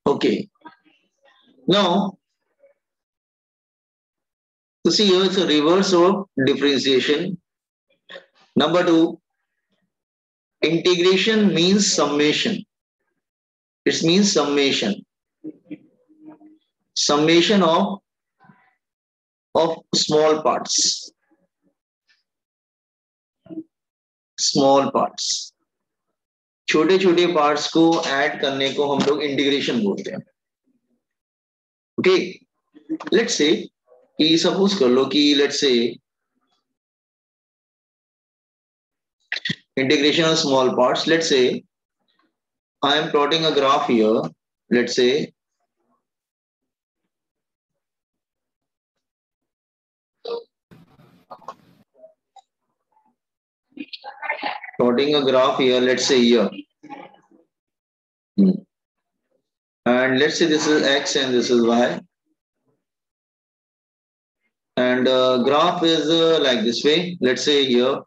Okay. Now, you see here it's a reverse of differentiation. Number two, integration means summation. It means summation. Summation of small parts. Small parts. छोटे छोटे parts को add करने को हम लोग integration बोलते हैं. ओके, लेट्स से कि सपोज कर लो कि let's say integration of small parts. Let's say I am plotting a graph here. Let's say plotting a graph here. Let's say here, and let's say this is x and this is y, and graph is like this way. Let's say here.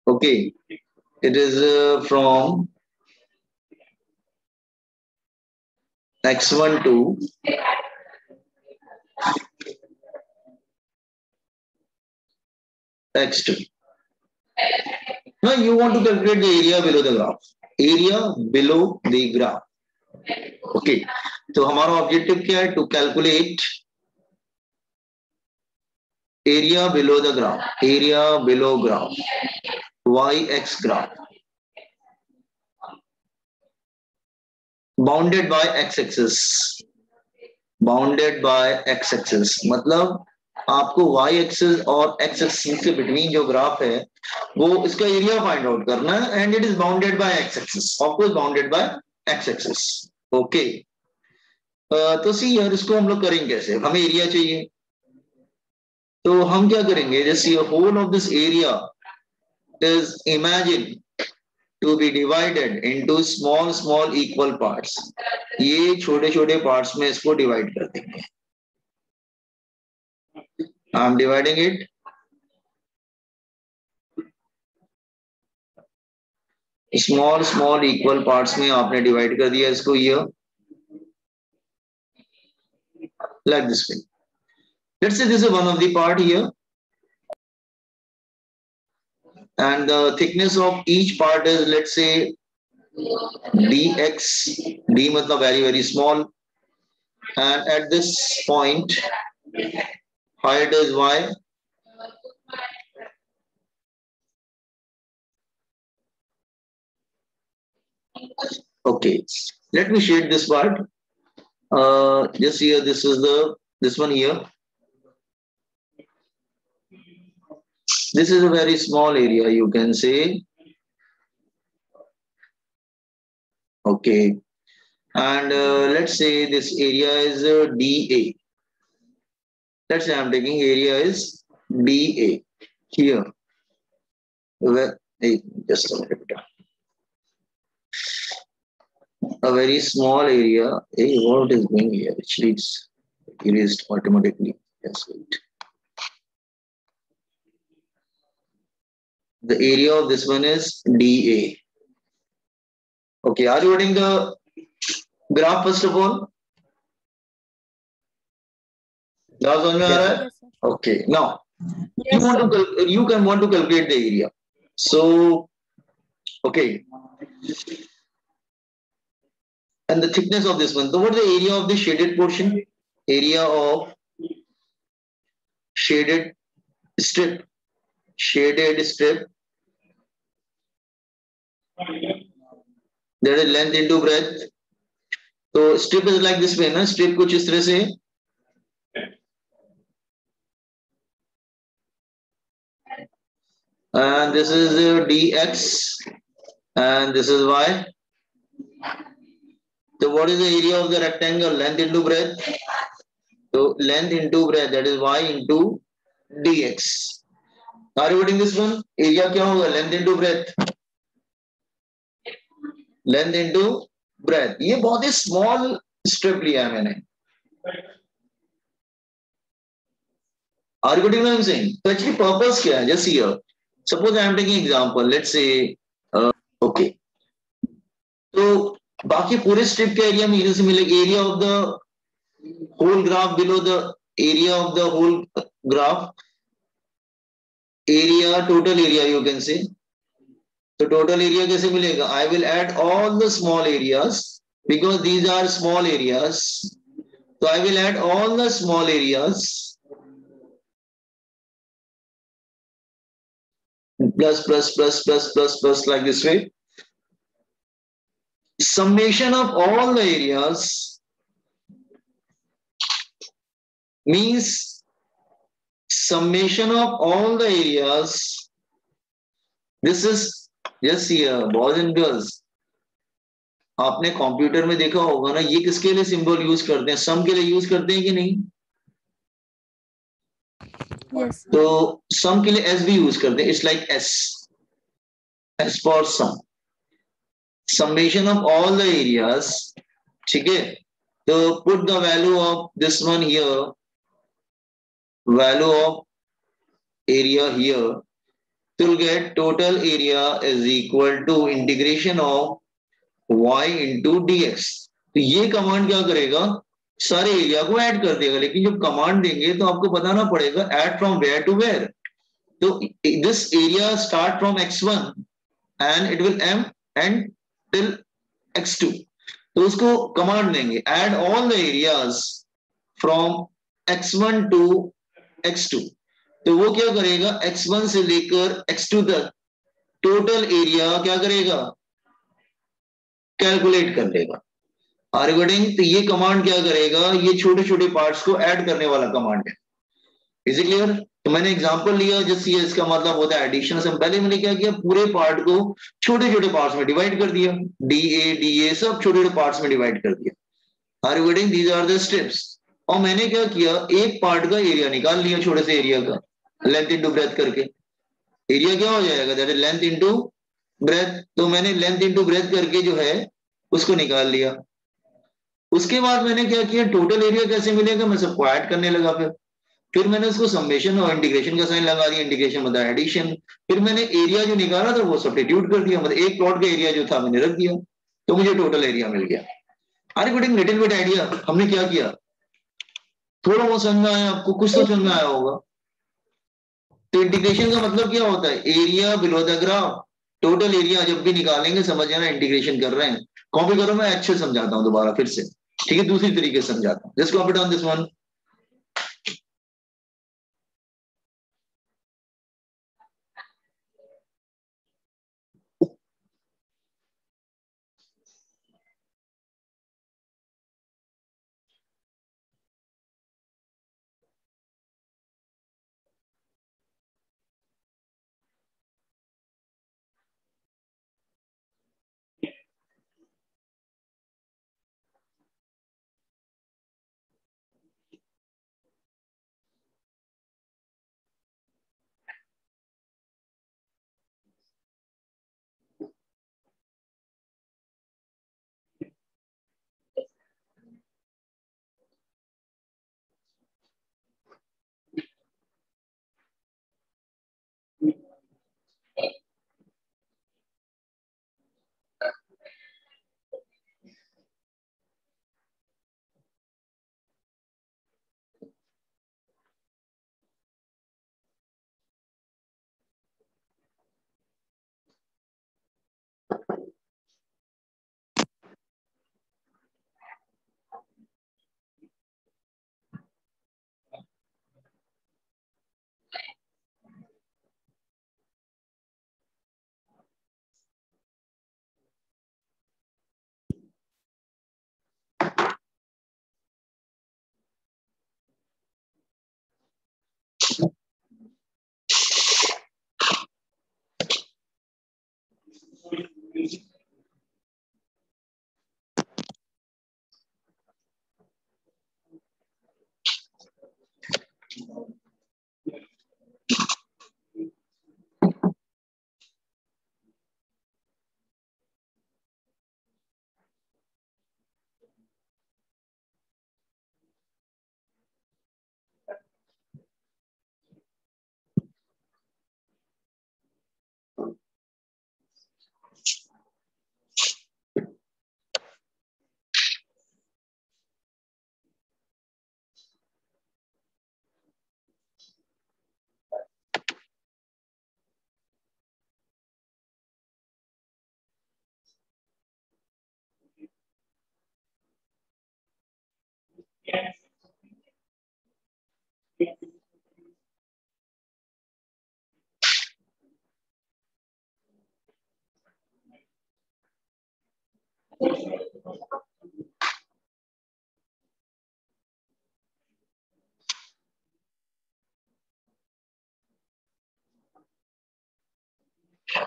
Okay, it is from x1 to x2. Now you want to calculate the area below the graph. Area below the graph. Okay, तो हमारा objective क्या है? To calculate area below the graph. Area below graph. Y-X graph. Bounded by x-axis. Bounded by x-axis. मतलब आपको y-axis और x-axis के between जो graph है वो इसका एरिया फाइंड आउट करना है and it is bounded by x-axis. Of course bounded by x-axis. Okay, तो सी यार इसको हम लोग करेंगे कैसे? हमें एरिया चाहिए तो हम क्या करेंगे? जैसे whole of this area is imagined to be divided into small equal parts. ये छोटे छोटे parts में इसको divide कर देंगे. I am dividing it. Small equal parts में आपने divide कर दिया इसको ये like this way. Let's say this is one of the part here. And the thickness of each part is, let's say, dx. D मतलब very small. And at this point, height is y. Okay, let me shade this part. Just here, this one here. This is a very small area, you can say. Okay, and let's say this area is dA. Let's say I'm taking area is dA here. Well, hey, just a minute. A very small area. Hey, what is going here? Actually, it's erased automatically. Just wait. The area of this one is dA. Okay, are you reading the graph first of all? Yes, okay, now yes, you can want to calculate the area. So, okay. And the thickness of this one. So, what is the area of the shaded portion? Area of shaded strip. Shaded strip. That is length into breadth. So strip is like this way, na? Strip कुछ इस तरह से. And this is dx, and this is y. So what is the area of the rectangle? Length into breadth. So length into breadth, that is y into dx. Are you getting this one? Area क्या होगा? Length into breadth. Length into breadth. ये बहुत ही small strip लिया है मैंने. Are you getting what I'm saying? So actually purpose क्या है? Just here. Suppose I am taking example. Let's say, okay, तो बाकी पूरे स्ट्रिप का एरिया इधर से मिलेगा, area of the whole graph below the area of the whole graph, area total area you can say. तो टोटल एरिया कैसे मिलेगा? I will add all the small areas because these are small areas, तो I will add all the small areas plus plus plus plus plus plus like this way. Summation of all the areas means summation of all the areas. This is yes here boys and girls, आपने computer में देखा होगा ना, ये किसके लिए symbol use करते हैं? सम के लिए यूज करते हैं कि नहीं? Yes, sir. तो सम के लिए एस भी यूज करते हैं, it's like S, S for sum, summation of all the areas, ठीक है? तो put the value of this one here, value of area here, to get total area is equal to integration of y into dx। तो ये command क्या करेगा? सारे area को add कर देगा, लेकिन जब कमांड देंगे तो आपको बताना पड़ेगा add from where to where. तो this area start from x1 and it will end till x2, तो उसको कमांड देंगे add all the areas from x1 to x2। तो वो क्या करेगा? x1 से लेकर x2 तक टोटल एरिया क्या करेगा? कैलकुलेट कर लेगा। Are you getting? तो ये कमांड क्या करेगा? ये छोटे छोटे पार्ट्स को ऐड करने वाला कमांड है। Is it clear? तो मैंने एग्जांपल लिया, जैसे इसका मतलब होता है एडिशन। से पहले मैंने क्या किया? पूरे पार्ट को छोटे छोटे पार्ट्स में डिवाइड कर दिया, डी ए सब छोटे छोटे पार्ट्स में डिवाइड कर दिया। Are you getting? These are the steps. और मैंने क्या किया? एक पार्ट का एरिया निकाल लिया, छोटे से एरिया का, लेंथ इंटू ब्रेथ करके। एरिया क्या हो जाएगा? That is length into breadth. तो मैंने लेंथ इंटू ब्रेथ करके जो है उसको निकाल लिया। उसके बाद मैंने क्या किया? टोटल एरिया कैसे मिलेगा? मैं सबको ऐड करने लगा। फिर मैंने उसको समेशन और इंटीग्रेशन का साइन लगा दिया, इंटीग्रेशन मतलब एडिशन। फिर मैंने एरिया जो निकाला था वो सब्स्टिट्यूट कर दिया, मतलब एक प्लॉट का एरिया जो था मैंने रख दिया, तो मुझे टोटल एरिया मिल गया। Are you getting little bit idea हमने क्या किया? थोड़ा बहुत समझ में आया आपको? कुछ तो समझ में आया होगा। तो इंटीग्रेशन का मतलब क्या होता है? Area below the graph. Total area जब भी निकालेंगे समझ जाना इंटीग्रेशन कर रहे हैं। कॉपी करो, मैं अच्छे समझाता हूँ दोबारा फिर से, ठीक है? दूसरी तरीके से समझाता हूँ। Just copy down this one.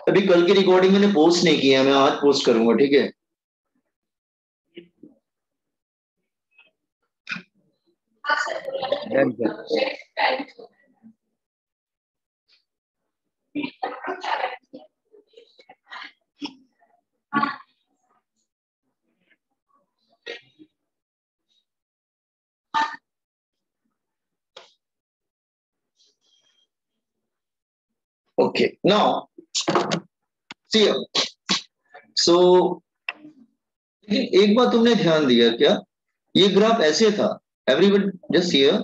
अभी कल की रिकॉर्डिंग मैंने पोस्ट नहीं किया, मैं आज पोस्ट करूंगा, ठीक है? Done sir. Okay, now see here. So लेकिन एक बात तुमने ध्यान दिया क्या? ये ग्राफ ऐसे था, everyone just here,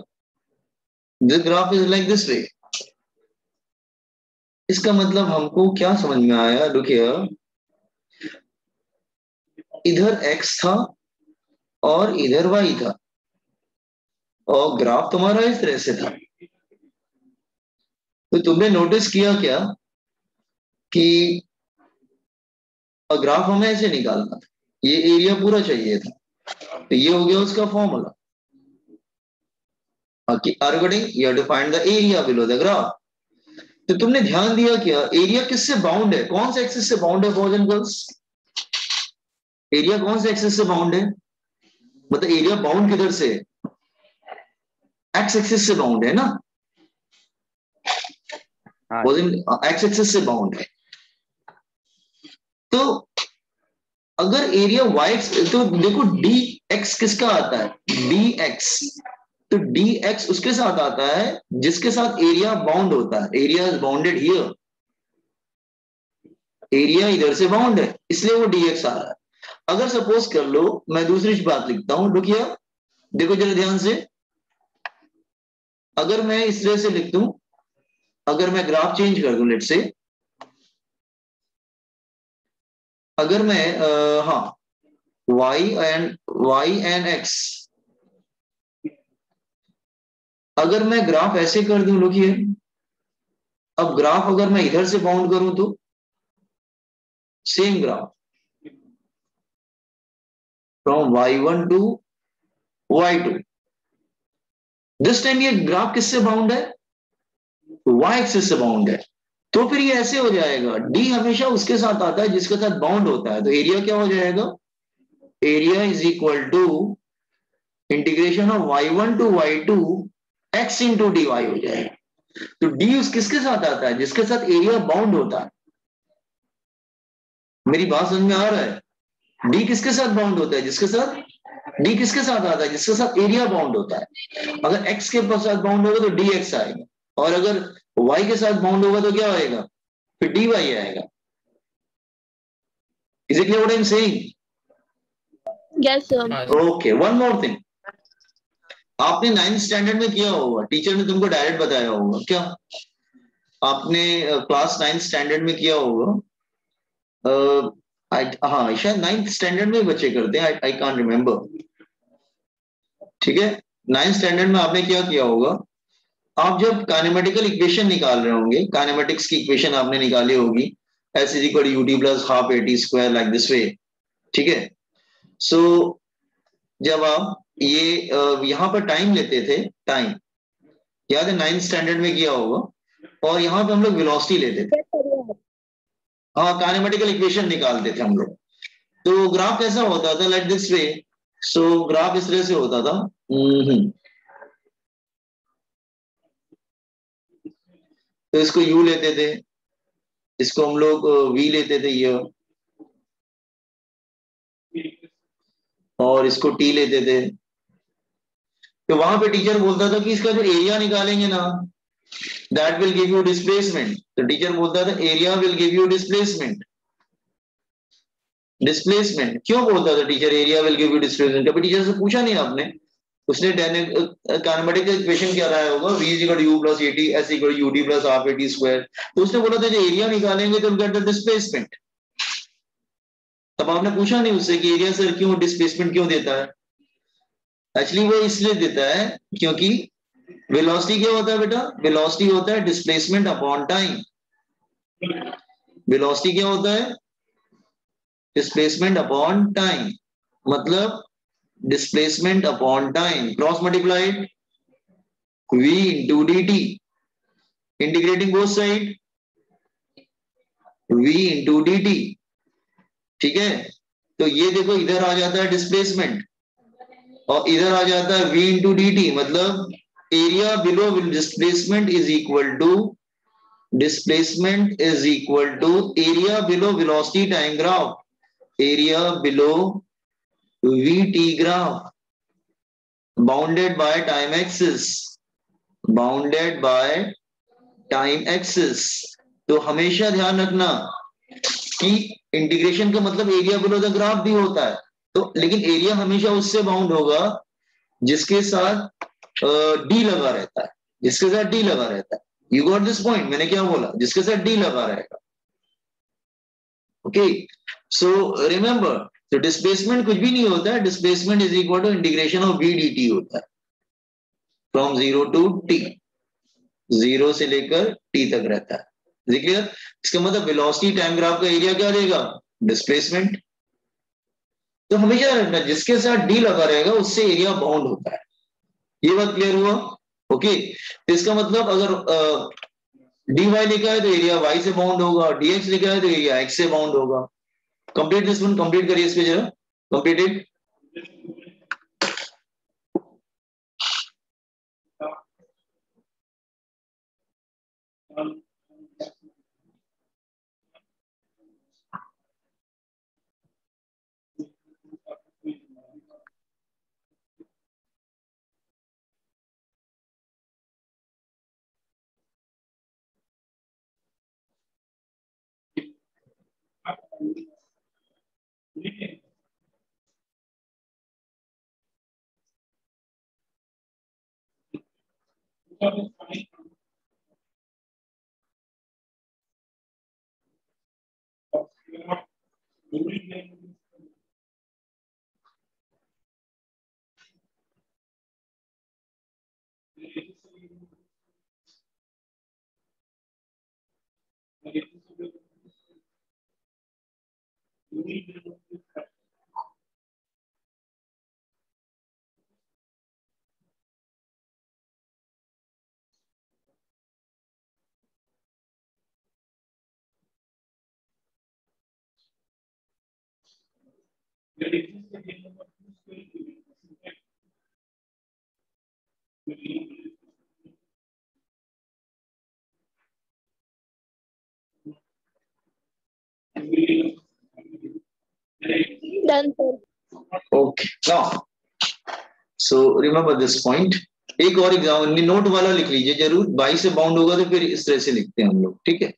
this graph is like this way. इसका मतलब हमको क्या समझ में आया? लुक हियर, इधर x था और इधर y था, और ग्राफ तुम्हारा इस तरह से था। तो तुमने नोटिस किया क्या कि ग्राफ हमें ऐसे निकालना था, ये एरिया पूरा चाहिए था, तो ये हो गया उसका formula. According you have to find the area below the graph. तो तुमने ध्यान दिया क्या, एरिया किससे बाउंड है? कौन से एक्सिस से बाउंड है बॉयज एंड गर्ल्स? एरिया कौन से एक्सिस से बाउंड है? मतलब एरिया बाउंड किधर से? एक्स एक्सिस से बाउंड है ना? एक्स एक्सिस से बाउंड है। तो अगर एरिया वाई, तो देखो डी एक्स किसका आता है? D x. तो डी एक्स उसके साथ आता है जिसके साथ एरिया बाउंड होता है। Area is bounded here, area इधर से बाउंड है, इसलिए वो डी एक्स आ रहा है। अगर सपोज कर लो मैं दूसरी बात लिखता हूं, रुकिए देखो जरा ध्यान से। अगर मैं इस तरह से लिख दूं, अगर मैं ग्राफ चेंज कर दूं, लेट से अगर मैं हाँ y एंड x, अगर मैं ग्राफ ऐसे कर दूं, रुकिए, अब ग्राफ अगर मैं इधर से बाउंड करूं तो same graph from y1 to y2, this time ये ग्राफ किससे बाउंड है? y एक्सिस से बाउंड है। तो फिर ये ऐसे हो जाएगा, d हमेशा उसके साथ आता है जिसके साथ बाउंड होता है। तो एरिया क्या हो जाएगा? Area is equal to integration of y1 to y2 x into dy हो जाएगा। तो d उस किसके साथ आता है? जिसके साथ एरिया बाउंड होता है। मेरी बात समझ में आ रहा है? d किसके साथ बाउंड होता है? जिसके साथ d किसके साथ आता है? जिसके साथ एरिया बाउंड होता है। अगर x के साथ बाउंड होगा तो dx आएगा, और अगर y के साथ बाउंड होगा तो क्या आएगा? फिर dy आएगा। Is it clear what I am saying? Yes, sir. Okay, one more thing, आपने 9th स्टैंडर्ड में किया होगा, टीचर ने तुमको डायरेक्ट बताया होगा क्या? आपने क्लास 9th स्टैंडर्ड में किया होगा, हाँ शायद 9th स्टैंडर्ड में बच्चे करते हैं, आई कांट रिमेम्बर, ठीक है? 9th स्टैंडर्ड में आपने क्या किया होगा, आप जब काइनेमेटिकल इक्वेशन निकाल रहे होंगे, काइनेमेटिक्स की इक्वेशन आपने निकाली होगी, s is equal ut plus half at square like this way, ठीक है? सो जब आप ये यहाँ पर टाइम लेते थे, टाइम याद है 9th स्टैंडर्ड में किया होगा, और यहाँ पे हम लोग वेलोसिटी लेते थे, हाँ काइनेमेटिकल इक्वेशन निकालते थे हम लोग। तो ग्राफ कैसा होता था? Like this way. So graph इस तरह से होता था, तो इसको u लेते थे, इसको हम लोग v लेते थे ये, और इसको t लेते थे। तो वहां पे टीचर बोलता था कि इसका जो एरिया निकालेंगे ना, that will give you displacement. तो टीचर बोलता था area will give you displacement. Displacement क्यों बोलता था teacher area will give you displacement? कभी टीचर से पूछा नहीं आपने? उसने काइनेमेटिक इक्वेशन क्या रहा होगा, v is equal to u plus at, s equal to ut plus half at square. तो उसने बोला था जो एरिया निकालेंगे तो गेट द डिस्प्लेसमेंट। तब आपने पूछा नहीं उससे कि एरिया सर क्यों डिस्प्लेसमेंट क्यों देता है? एक्चुअली वो इसलिए देता है क्योंकि वेलोसिटी क्या होता है बेटा? वेलोसिटी होता है डिस्प्लेसमेंट अपॉन टाइम। वेलोसिटी क्या होता है? डिस्प्लेसमेंट अपॉन टाइम, मतलब displacement upon time cross multiplied v into dt, integrating both side v into dt। ठीक है, तो ये देखो इधर आ जाता है डिस्प्लेसमेंट और इधर आ जाता है v इंटू dt, मतलब area below displacement is equal to displacement is equal to area below velocity time graph, area below vt graph bounded by time axis, bounded by time axis। तो हमेशा ध्यान रखना कि इंटीग्रेशन का मतलब area below the graph भी होता है, तो लेकिन एरिया हमेशा उससे बाउंड होगा जिसके साथ डी लगा रहता है, जिसके साथ डी लगा रहता है। यू गॉट दिस पॉइंट, मैंने क्या बोला, जिसके साथ डी लगा रहेगा। ओके, सो रिमेंबर, तो डिस्प्लेसमेंट कुछ भी नहीं होता है, displacement is equal to integration of V D T होता है फ्रॉम 0 टू टी, 0 से लेकर टी तक रहता है। क्लियर? इसका मतलब वेलोसिटी टाइम ग्राफ का एरिया क्या देगा, डिस्प्लेसमेंट। तो हमेशा रखना जिसके साथ डी लगा रहेगा उससे एरिया बाउंड होता है। ये बात क्लियर हुआ? ओके, तो इसका मतलब अगर डी वाई लिखा है तो एरिया वाई से बाउंड होगा, डीएक्स लिखा है तो एरिया एक्स से बाउंड होगा। कंप्लीट दिस वन, कंप्लीट करिए इस पे जरा, completed. Done, sir. Okay, now so remember this point. एक और एग्जाम्पल नोट वाला लिख लीजिए जरूर, बाई से बाउंड होगा तो फिर इस तरह से लिखते हैं हम लोग, ठीक है।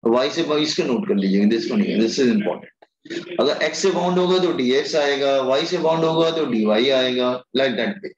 वाई से इसको नोट कर लीजिएगा, दिस को नहीं, दिस इज इंपॉर्टेंट। अगर एक्स से बाउंड होगा तो डी एक्स आएगा, वाई से बाउंड होगा तो डी वाई आएगा, like that way.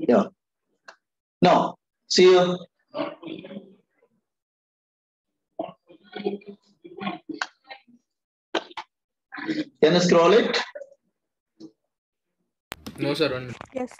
Yeah. Now, see here. Can you scroll it? No, sir. 1 minute. Yes.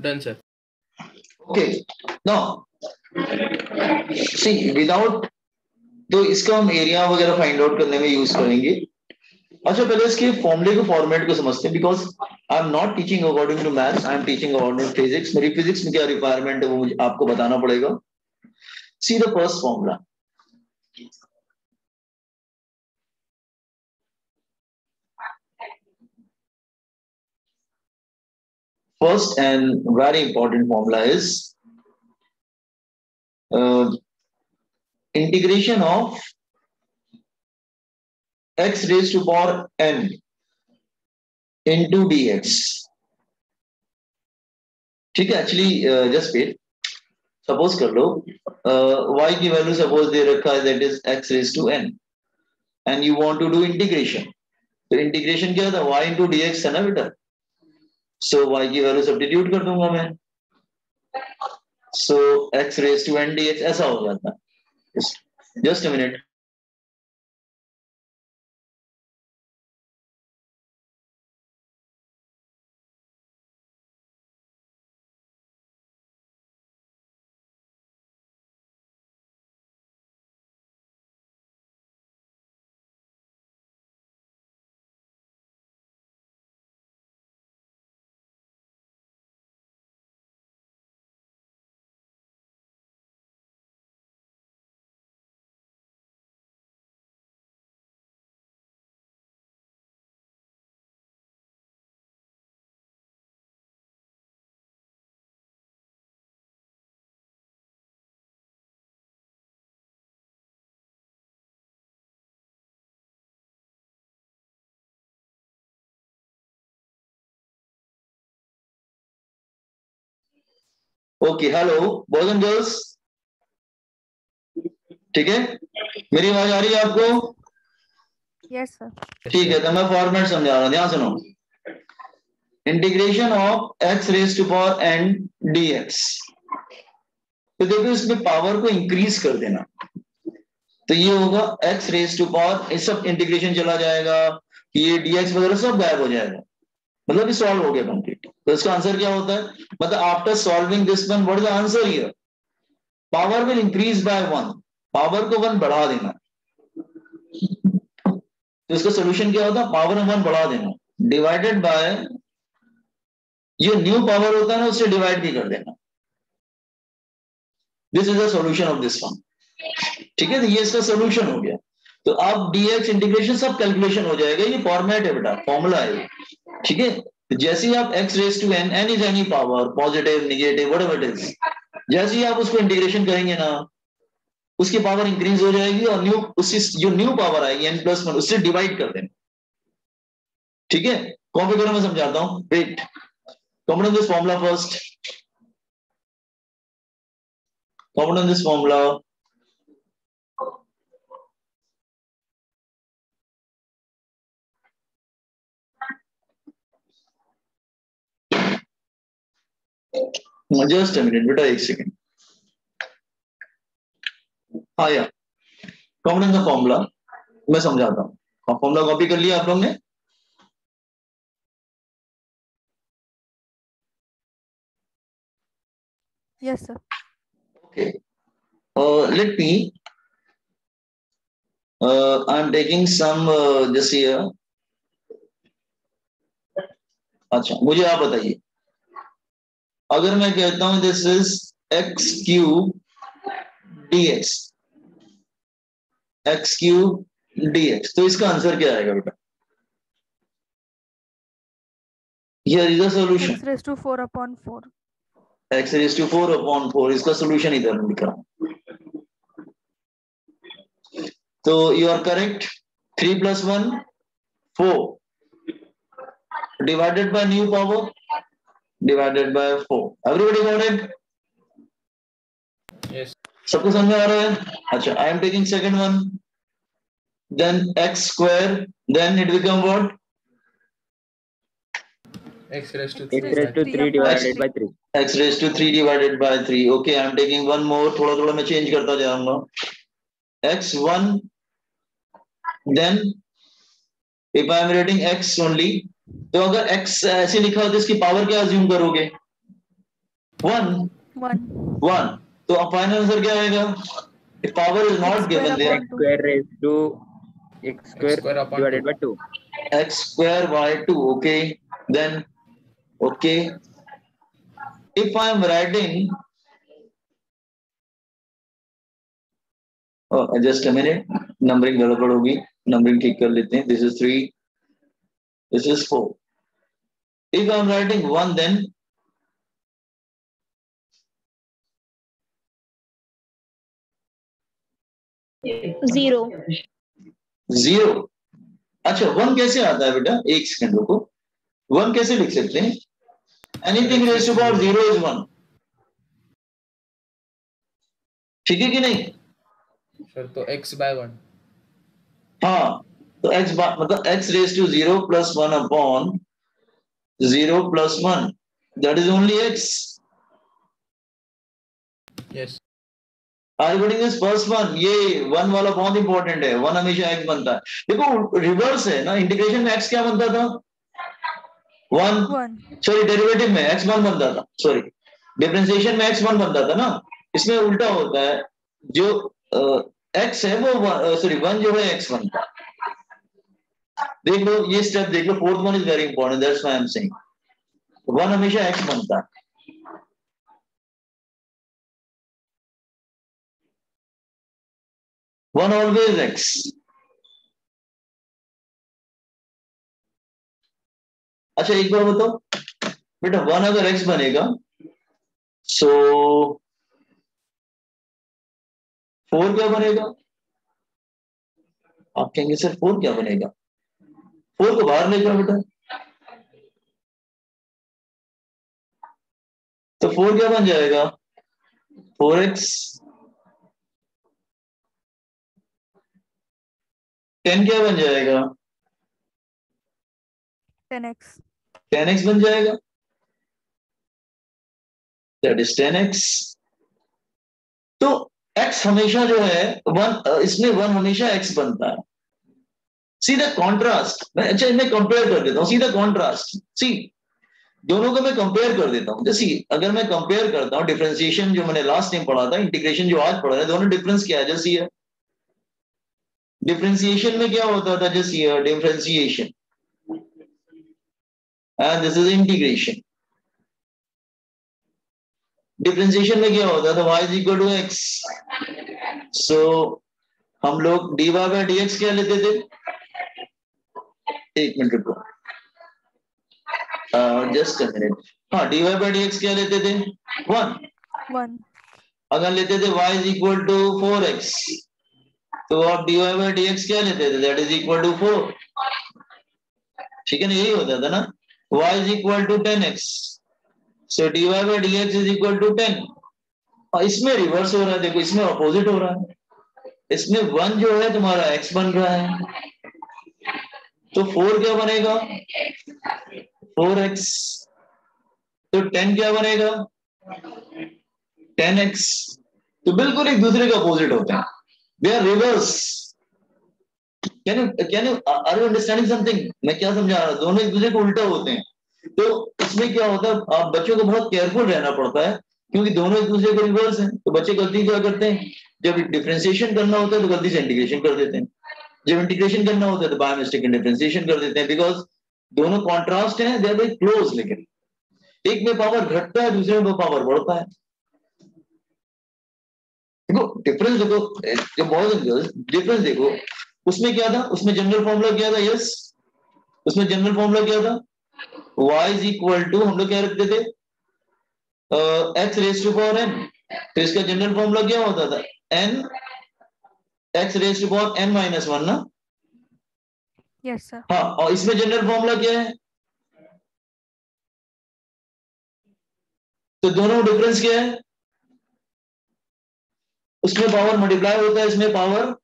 Done, sir. Okay. Now, see, without, तो इसका हम एरिया वगैरह फाइंड आउट करने में यूज करेंगे। अच्छा, पहले इसके फॉर्मूले के फॉर्मेट को समझते हैं, because I am not teaching according to maths, I am teaching according to physics. मेरी फिजिक्स में क्या रिक्वायरमेंट है वो मुझे आपको बताना पड़ेगा। See the first formula. First and very important formula is integration of x raised to power n into dx. ठीक है, एक्चुअली जस्ट वेट, सपोज कर लो y की वैल्यू सपोज दे रखा है that is x raised to n and you want to do integration. तो integration क्या था, y into dx है ना बेटा। सो y की वैल्यू सब्स्टिट्यूट कर दूंगा मैं, सो x raised to n dx ऐसा हो जाता है। Just a minute. Okay, hello boys and girls, ठीक है, मेरी आवाज आ रही है आपको? Yes sir. ठीक है, तो मैं फॉर्मेट समझा रहा हूं, ध्यान सुनो। Integration of x raise to power n dx। तो देखो इसमें पावर को इंक्रीज कर देना, तो ये होगा x रेज टू पावर, इस सब इंटीग्रेशन चला जाएगा, ये dx वगैरह सब गायब हो जाएगा, मतलब ये सॉल्व हो गया कंप्लीट। तो इसका आंसर क्या होता है, मतलब after solving this one what is the answer here, power will increase by 1, power को 1 बढ़ा देना। तो इसका सोल्यूशन क्या होता है, पावर 1 बढ़ा देना डिवाइडेड बाय ये न्यू पावर होता है ना, उससे डिवाइड भी कर देना। This is the solution of this one. ठीक है, तो ये इसका सोल्यूशन हो गया। तो अब dx इंटीग्रेशन सब कैलकुलेशन हो जाएगा, ये फॉर्मेट है बेटा, फॉर्मूला है। ठीक है, तो जैसे ही आप x raise to n, n is any power, positive negative whatever it is, जैसे ही आप उसको इंटीग्रेशन करेंगे ना, उसकी पावर इंक्रीज हो जाएगी और न्यू उससे जो न्यू पावर आएगी n प्लस 1 उससे डिवाइड कर देना। ठीक है, कॉपी करो, मैं समझाता हूं। Wait, common on this formula first, common on this formula. Just a minute बेटा, एक सेकेंड। हाँ यार, कॉमन ऑन द फॉर्मूला मैं समझाता हूँ। फॉर्मूला कॉपी कर लिया आप लोग ने? Yes sir. Okay, let me I'm taking some this here। अच्छा, मुझे आप बताइए, अगर मैं कहता हूं this is x cube dx, x cube dx, तो इसका आंसर क्या आएगा बेटा? Here is the solution, x raised to 4 upon 4। x raised to 4 upon 4, इसका सोल्यूशन इधर लिख रहा हूं। तो you are correct, 3 plus 1 4 divided by new power divided by 4। Everybody got it? Yes. सबको समझ में आ रहा है? अच्छा, I am taking second one, then x square, then it become what? X raised to x 3 raised to 3 divided by 3। x raised to 3 divided by 3। Okay, I am taking one more, थोड़ा थोड़ा मैं change करता जाऊंगा। x1, then if I am writing x only, तो अगर x ऐसे लिखा हो तो इसकी पावर क्या अज्यूम करोगे? 1 1 तो अब फाइनल आंसर क्या आएगा? Power is not given there. x square raised to x square square upon divided 2. by 2. x square by 2. Okay, then okay, if I am writing just a minute, numbering गड़बड़ होगी, numbering ठीक कर लेते हैं. This is 3, this is 4. If I am writing 1, then 0. 0. अच्छा 1 कैसे आता है बेटा? एक सेकंड रुको. 1 कैसे लिख सकते हैं? Anything raise to power 0 is 1. ठीक है कि नहीं सर? तो x by 1. हाँ, तो x मतलब x raise to 0 plus 1 upon 0 plus 1, that is only x. Yes. Are you getting this first one? ये 1 वाला बहुत इंपॉर्टेंट है. 1 हमेशा x बनता है. देखो रिवर्स है ना, इंटीग्रेशन में x क्या बनता था? 1. सॉरी, डेरिवेटिव में x 1 बनता था. सॉरी, डिफरेंशिएशन में x 1 बनता था ना. इसमें उल्टा होता है, जो x है वो सॉरी 1 जो है x बनता है. देख लो ये स्टेप देख लो. Fourth one is very important, that's why I am saying 1 हमेशा x बनता है. One always x. अच्छा एक बार बताओ बेटा, 1 अगर x बनेगा सो 4 क्या बनेगा? आप कहेंगे सर 4 क्या बनेगा? 4 को बाहर ले जाओ बेटा, तो 4 क्या बन जाएगा? 4x. 10 क्या बन जाएगा? 10x 10x बन जाएगा. That is 10x. तो x हमेशा जो है 1, इसमें 1 हमेशा x बनता है. सीधा कॉन्ट्रास्ट. मैं अच्छा इन्हें कंपेयर कर देता हूं. सीधा कॉन्ट्रास्ट. सी दोनों को मैं कंपेयर कर देता हूं. जैसे अगर मैं कंपेयर करता हूं डिफरेंशिएशन जो मैंने लास्ट टाइम पढ़ा था, इंटीग्रेशन जो आज पढ़ा है, दोनों डिफरेंस क्या है? जैसे है डिफरेंशिएशन में क्या होता था? Just here differentiation and this is integration. Differentiation में क्या होता था? y is equal to x. So हम लोग dy बाय dx क्या लेते थे? एक मिनट रुको, जस्ट अ मिनट. हाँ, dy बाय dx क्या लेते थे? 1. अगर लेते थे y is equal to 4x, तो आप dy बाय dx क्या लेते थे? That is equal to 4. ठीक है ना, यही होता था ना. y is equal to 10x, so dy by dx is equal to 10. और इसमें रिवर्स हो रहा है. देखो इसमें अपोजिट हो रहा है. इसमें 1 जो है तुम्हारा x बन रहा है, तो 4 क्या बनेगा? 4x. तो 10 क्या बनेगा? 10x. तो बिल्कुल एक दूसरे के अपोजिट होते हैं. They are reverse. Can you are you understanding something? मैं क्या समझा रहा हूं? दोनों एक दूसरे को उल्टा होते हैं. तो इसमें क्या होता है, आप बच्चों को बहुत केयरफुल रहना पड़ता है, क्योंकि दोनों एक दूसरे के रिवर्स हैं. तो बच्चे गलती क्या करते हैं? जब डिफरेंशिएशन करना होता है तो गलती से इंटीग्रेशन कर देते हैं. जब इंटीग्रेशन करना होता है तो बाय मिस्टेक डिफरेंशिएशन कर देते हैं. बिकॉज दोनों कॉन्ट्रास्ट हैं, दे आर वेरी क्लोज. लेकिन एक में पावर घटता है, दूसरे में पावर बढ़ता है. देखो डिफरेंस देखो, जो बॉयज एंड गर्ल्स डिफरेंस देखो. उसमें क्या था? उसमें जनरल फॉर्मूला क्या था? यस, उसमें जनरल फॉर्मूला क्या था? y इज इक्वल टू, हम लोग क्या रखते थे? x raise to power n. तो इसका जनरल फॉर्मूला क्या होता था? n x raise to power n minus 1 ना. Yes sir. हाँ, और इसमें जनरल फॉर्मूला क्या है? तो दोनों डिफरेंस क्या है? उसमें पावर मल्टीप्लाई होता है, इसमें पावर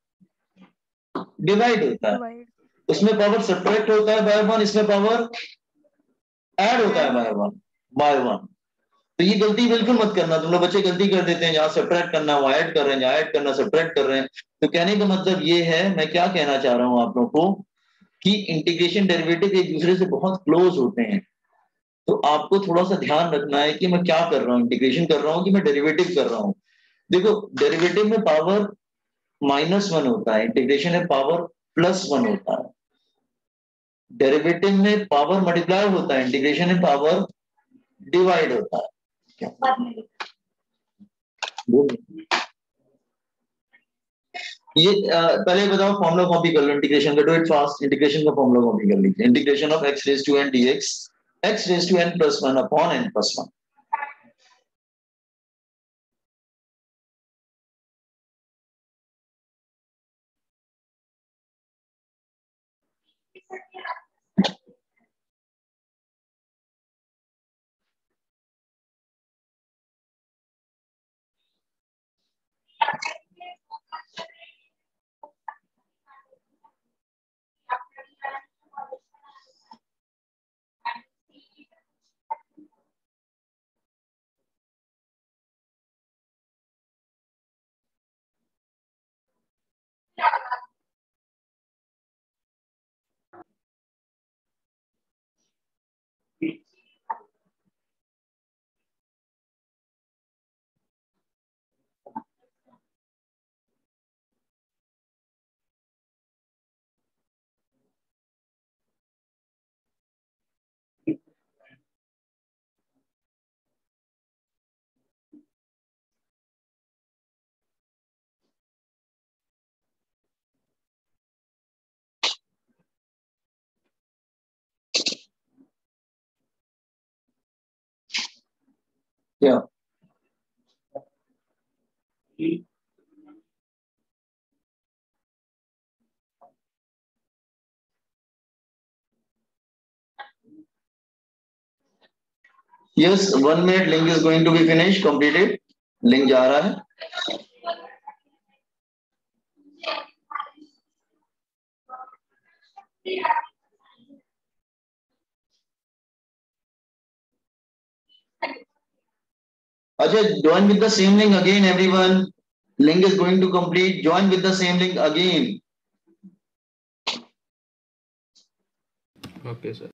डिवाइड होता है. उसमें पावर सब्ट्रैक्ट होता है बाय 1, इसमें पावर ऐड होता है बाय 1. तो ये गलती बिल्कुल मत करना. तुम लोग बच्चे गलती कर देते हैं, जहां सब्ट्रैक्ट करना वो ऐड कर रहे हैं, जहां ऐड करना सब्ट्रैक्ट कर रहे हैं. तो कहने का मतलब ये है, मैं क्या कहना चाह रहा हूं आप लोगों को, कि इंटीग्रेशन डेरिवेटिव एक दूसरे से बहुत क्लोज होते हैं, तो आपको थोड़ा सा ध्यान रखना है कि मैं क्या कर रहा हूँ, इंटीग्रेशन कर रहा हूँ कि मैं डेरिवेटिव कर रहा हूँ। देखो डेरिवेटिव में पावर -1 होता है, इंटीग्रेशन में पावर +1 होता है। डेरिवेटिव में पावर मल्टीप्लाई होता है, इंटीग्रेशन में पावर डिवाइड होता है। ये पहले बताओ फॉर्मूला कॉपी कर लो इंटीग्रेशन का, डू इट फास्ट। इंटीग्रेशन का फॉर्मूला कॉपी कर लीजिए। Integration of x raise to n dx x raise to n + 1 upon n + 1। क्या Yes, 1 minute link is going to be finished, completed. Link जा रहा है। अच्छा, join with the same link again, everyone. Link is going to complete. Join with the same link again. Okay, sir.